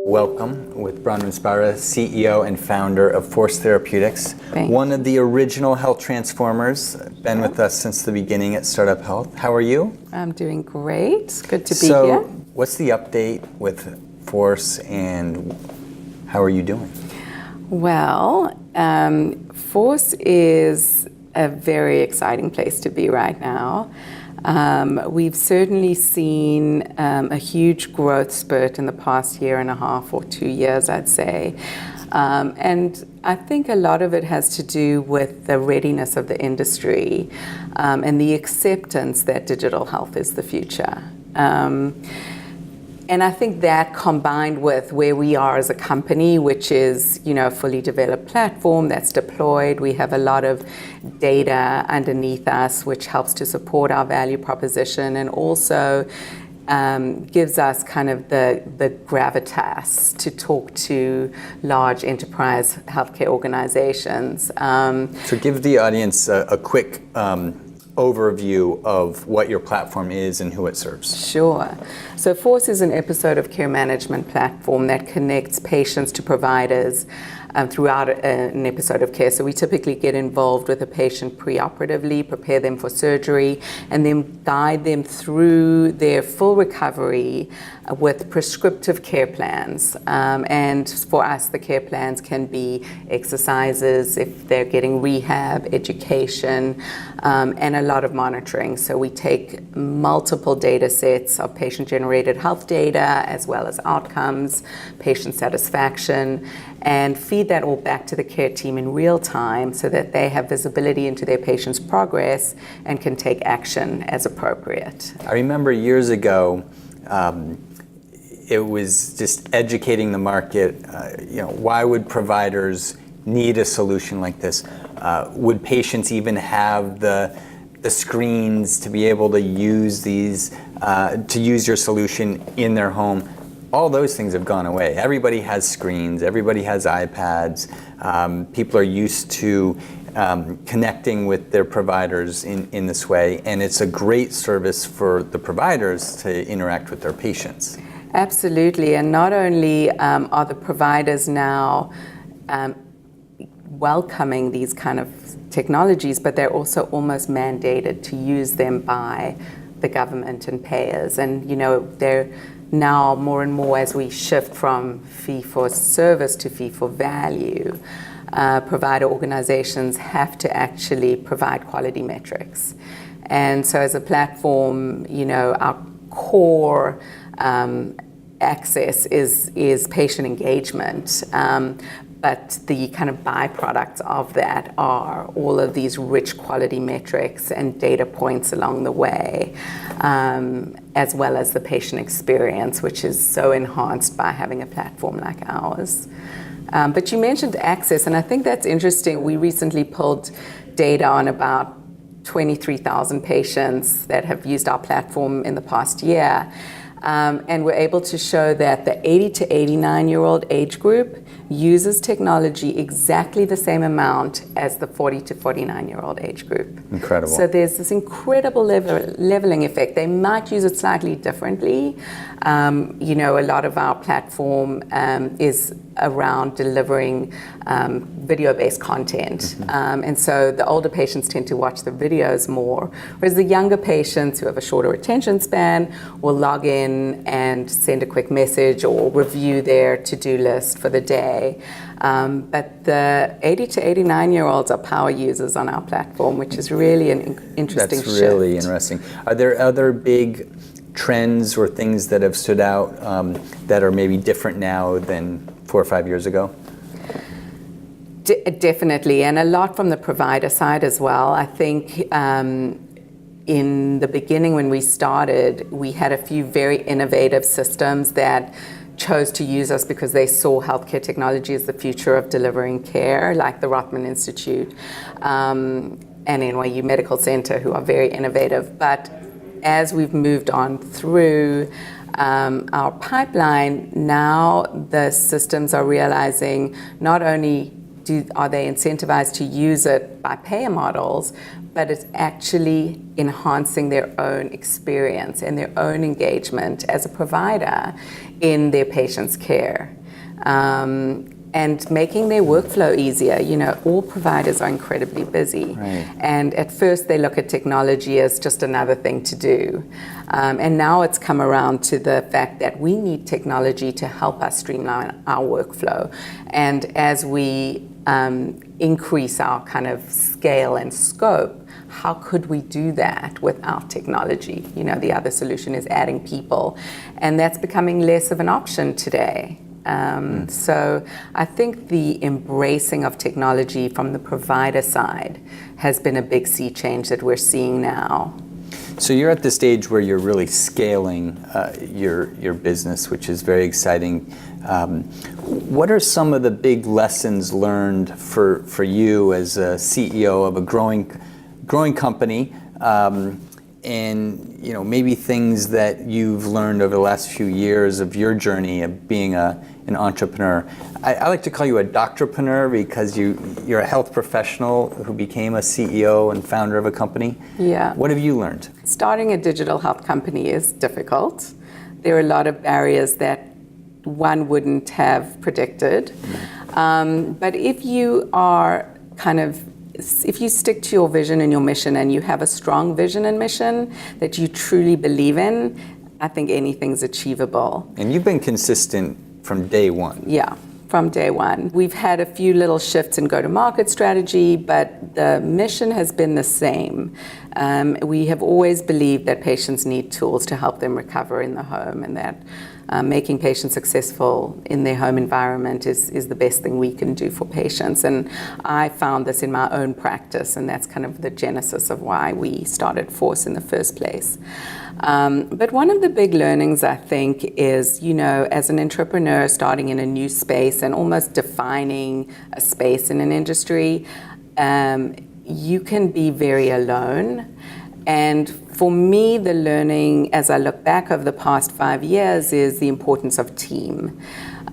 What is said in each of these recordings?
Welcome with Bronwyn Spira, CEO and founder of Force Therapeutics. One of the original health transformers, been with us since the beginning at Startup Health. How are you? I'm doing great. Good to be here. So, what's the update with Force and how are you doing? Well, Force is a very exciting place to be right now. We've certainly seen a huge growth spurt in the past year and a half or 2 years, I'd say. And I think a lot of it has to do with the readiness of the industry and the acceptance that digital health is the future. And I think that combined with where we are as a company, which is, a fully developed platform that's deployed, we have a lot of data underneath us, which helps to support our value proposition and also gives us kind of the gravitas to talk to large enterprise healthcare organizations. So give the audience a quick overview of what your platform is and who it serves. Sure. So Force is an episode of care management platform that connects patients to providers throughout an episode of care. So we typically get involved with a patient preoperatively, prepare them for surgery, and then guide them through their full recovery with prescriptive care plans. And for us, the care plans can be exercises, if they're getting rehab, education, and a lot of monitoring. So we take multiple data sets of patient-generated health data, as well as outcomes, patient satisfaction, and feed that all back to the care team in real time so that they have visibility into their patient's progress and can take action as appropriate. I remember years ago, it was just educating the market. Why would providers need a solution like this? Would patients even have the screens to be able to use these, to use your solution in their home? All those things have gone away. Everybody has screens, everybody has iPads. People are used to connecting with their providers in this way, and it's a great service for the providers to interact with their patients. Absolutely, and not only are the providers now welcoming these kind of technologies, but they're also almost mandated to use them by the government and payers. And they're now more and more, as we shift from fee-for-service to fee-for-value, provider organizations have to actually provide quality metrics. And so as a platform, our core access is patient engagement. But the kind of byproducts of that are all of these rich quality metrics and data points along the way, as well as the patient experience, which is so enhanced by having a platform like ours. But you mentioned access, and I think that's interesting. We recently pulled data on about 23,000 patients that have used our platform in the past year. And we're able to show that the 80 to 89-year-old age group uses technology exactly the same amount as the 40 to 49-year-old age group. Incredible. So there's this incredible leveling effect. They might use it slightly differently. A lot of our platform is around delivering video-based content. Mm-hmm. And so the older patients tend to watch the videos more, whereas the younger patients who have a shorter attention span will log in and send a quick message or review their to-do list for the day. But the 80 to 89-year-olds are power users on our platform, which is really an interesting shift. That's really interesting. Are there other big trends or things that have stood out that are maybe different now than 4 or 5 years ago? Definitely, and a lot from the provider side as well. I think in the beginning when we started, we had a few very innovative systems that chose to use us because they saw healthcare technology as the future of delivering care, like the Rothman Institute and NYU Medical Center, who are very innovative. But as we've moved on through our pipeline, now the systems are realizing not only are they incentivized to use it by payer models, but it's actually enhancing their own experience and their own engagement as a provider in their patient's care. And making their workflow easier. All providers are incredibly busy. Right. And at first they look at technology as just another thing to do. And now it's come around to the fact that we need technology to help us streamline our workflow. And as we increase our kind of scale and scope, how could we do that without technology? The other solution is adding people. And that's becoming less of an option today. So I think the embracing of technology from the provider side has been a big sea change that we're seeing now. So you're at the stage where you're really scaling your business, which is very exciting. What are some of the big lessons learned for you as a CEO of a growing company? And maybe things that you've learned over the last few years of your journey of being an entrepreneur. I like to call you a doctorpreneur because you're a health professional who became a CEO and founder of a company. Yeah. What have you learned? Starting a digital health company is difficult. There are a lot of barriers that one wouldn't have predicted. But if you are if you stick to your vision and your mission and you have a strong vision and mission that you truly believe in, I think anything's achievable. And you've been consistent from day one. Yeah, from day one. We've had a few little shifts in go-to-market strategy, but the mission has been the same. We have always believed that patients need tools to help them recover in the home, and that making patients successful in their home environment is the best thing we can do for patients. And I found this in my own practice, and that's kind of the genesis of why we started Force in the first place. But one of the big learnings, I think, is, as an entrepreneur starting in a new space and almost defining a space in an industry, you can be very alone. And for me, the learning, as I look back over the past 5 years, is the importance of team.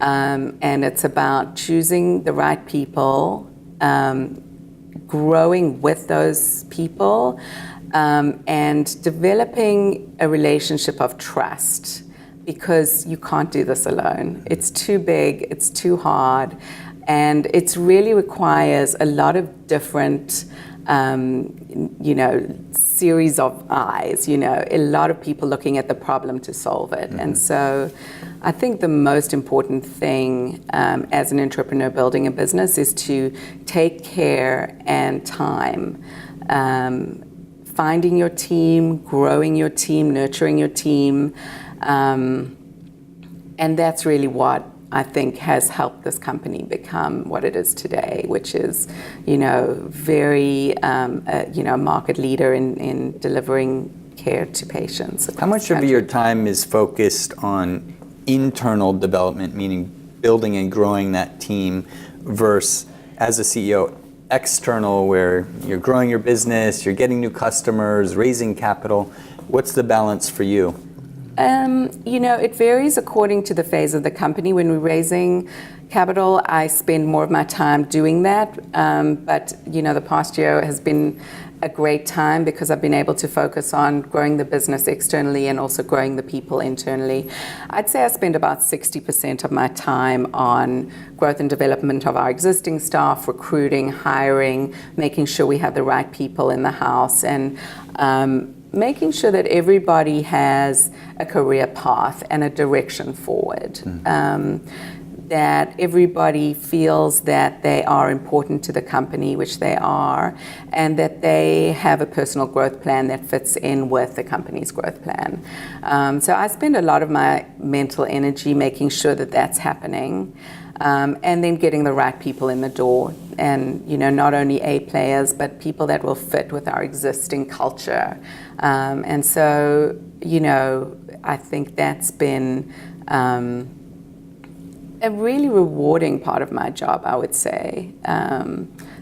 And it's about choosing the right people, growing with those people, and developing a relationship of trust, because you can't do this alone. It's too big, it's too hard, and it really requires a lot of different series of eyes, a lot of people looking at the problem to solve it. And so I think the most important thing as an entrepreneur building a business is to take care and time, finding your team, growing your team, nurturing your team. And that's really what I think has helped this company become what it is today, which is, very, a market leader in delivering care to patients. How much of your time is focused on internal development, meaning building and growing that team, versus, as a CEO, external, where you're growing your business, you're getting new customers, raising capital? What's the balance for you? It varies according to the phase of the company. When we're raising capital, I spend more of my time doing that. But the past year has been a great time because I've been able to focus on growing the business externally and also growing the people internally. I'd say I spend about 60% of my time on growth and development of our existing staff, recruiting, hiring, making sure we have the right people in the house, and making sure that everybody has a career path and a direction forward. That everybody feels that they are important to the company, which they are, and that they have a personal growth plan that fits in with the company's growth plan. So I spend a lot of my mental energy making sure that that's happening, and then getting the right people in the door, and not only A players, but people that will fit with our existing culture. And so, I think that's been a really rewarding part of my job, I would say,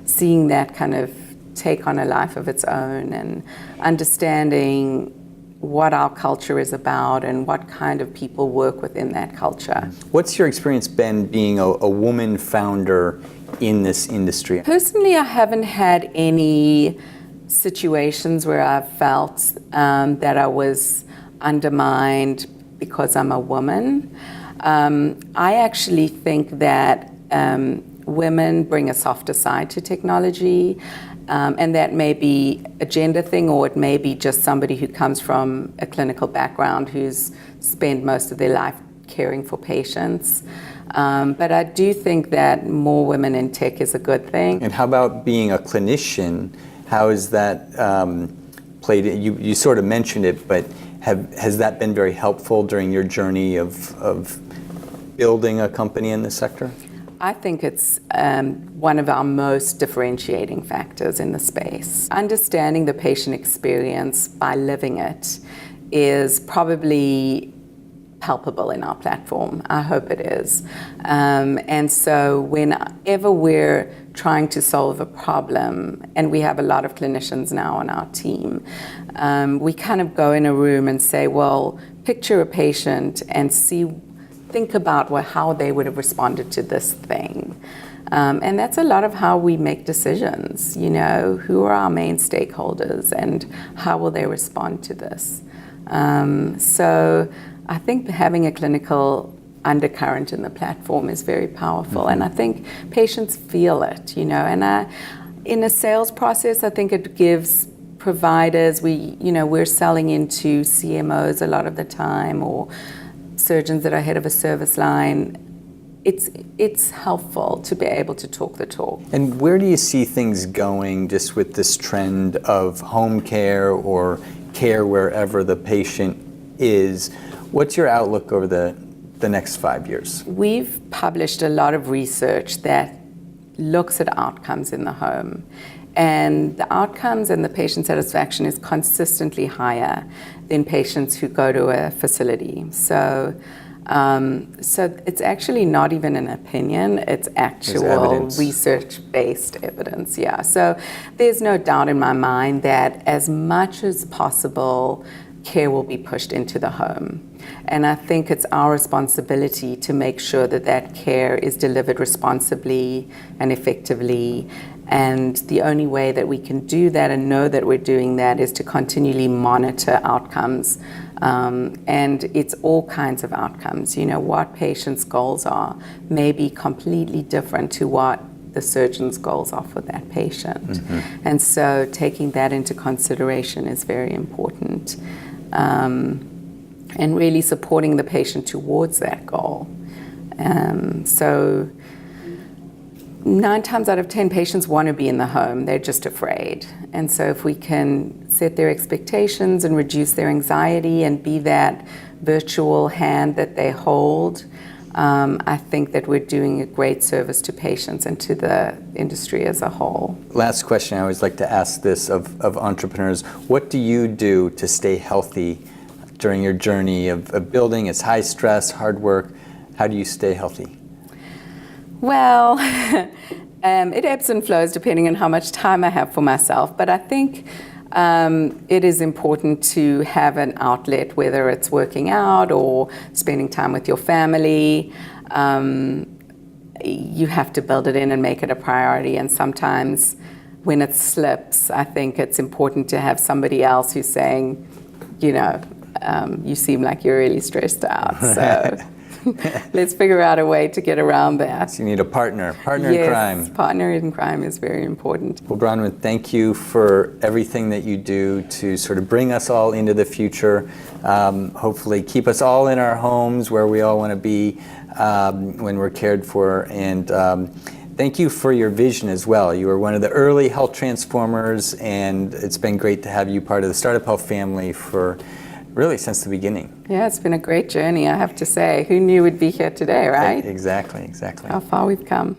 seeing that kind of take on a life of its own and understanding what our culture is about and what kind of people work within that culture. What's your experience been being a woman founder in this industry? Personally, I haven't had any situations where I've felt that I was undermined because I'm a woman. I actually think that women bring a softer side to technology, and that may be a gender thing, or it may be just somebody who comes from a clinical background who's spent most of their life caring for patients. But I do think that more women in tech is a good thing. And how about being a clinician? How is that played? You sort of mentioned it, but has that been very helpful during your journey of building a company in this sector? I think it's one of our most differentiating factors in the space. Understanding the patient experience by living it is probably palpable in our platform. I hope it is. And so whenever we're trying to solve a problem, and we have a lot of clinicians now on our team, we kind of go in a room and say, well, picture a patient and think about how they would have responded to this thing. And that's a lot of how we make decisions, who are our main stakeholders and how will they respond to this. So I think having a clinical undercurrent in the platform is very powerful, and I think patients feel it, and in a sales process, I think it gives providers, we're selling into CMOs a lot of the time, or surgeons that are head of a service line. It's helpful to be able to talk the talk. And where do you see things going just with this trend of home care or care wherever the patient is? What's your outlook over the next 5 years? We've published a lot of research that looks at outcomes in the home. And the outcomes and the patient satisfaction is consistently higher than patients who go to a facility. So it's actually not even an opinion, it's actual research-based evidence, yeah. So there's no doubt in my mind that as much as possible, care will be pushed into the home. And I think it's our responsibility to make sure that that care is delivered responsibly and effectively. And the only way that we can do that and know that we're doing that is to continually monitor outcomes. And it's all kinds of outcomes. What patients' goals are may be completely different to what the surgeon's goals are for that patient. Mm-hmm. And so taking that into consideration is very important. And really supporting the patient towards that goal. So 9 times out of 10 patients want to be in the home, they're just afraid. And so if we can set their expectations and reduce their anxiety and be that virtual hand that they hold, I think that we're doing a great service to patients and to the industry as a whole. Last question, I always like to ask this of entrepreneurs. What do you do to stay healthy during your journey of building? It's high stress, hard work. How do you stay healthy? Well, it ebbs and flows depending on how much time I have for myself. But I think it is important to have an outlet, whether it's working out or spending time with your family. You have to build it in and make it a priority. And sometimes when it slips, I think it's important to have somebody else who's saying, you seem like you're really stressed out. So let's figure out a way to get around that. So you need a partner in crime. Yes, partner in crime is very important. Well, Bronwyn, thank you for everything that you do to sort of bring us all into the future. Hopefully keep us all in our homes where we all want to be when we're cared for. And thank you for your vision as well. You were one of the early health transformers, and it's been great to have you part of the Startup Health family for really since the beginning. Yeah, it's been a great journey, I have to say. Who knew we'd be here today, right? Exactly. How far we've come.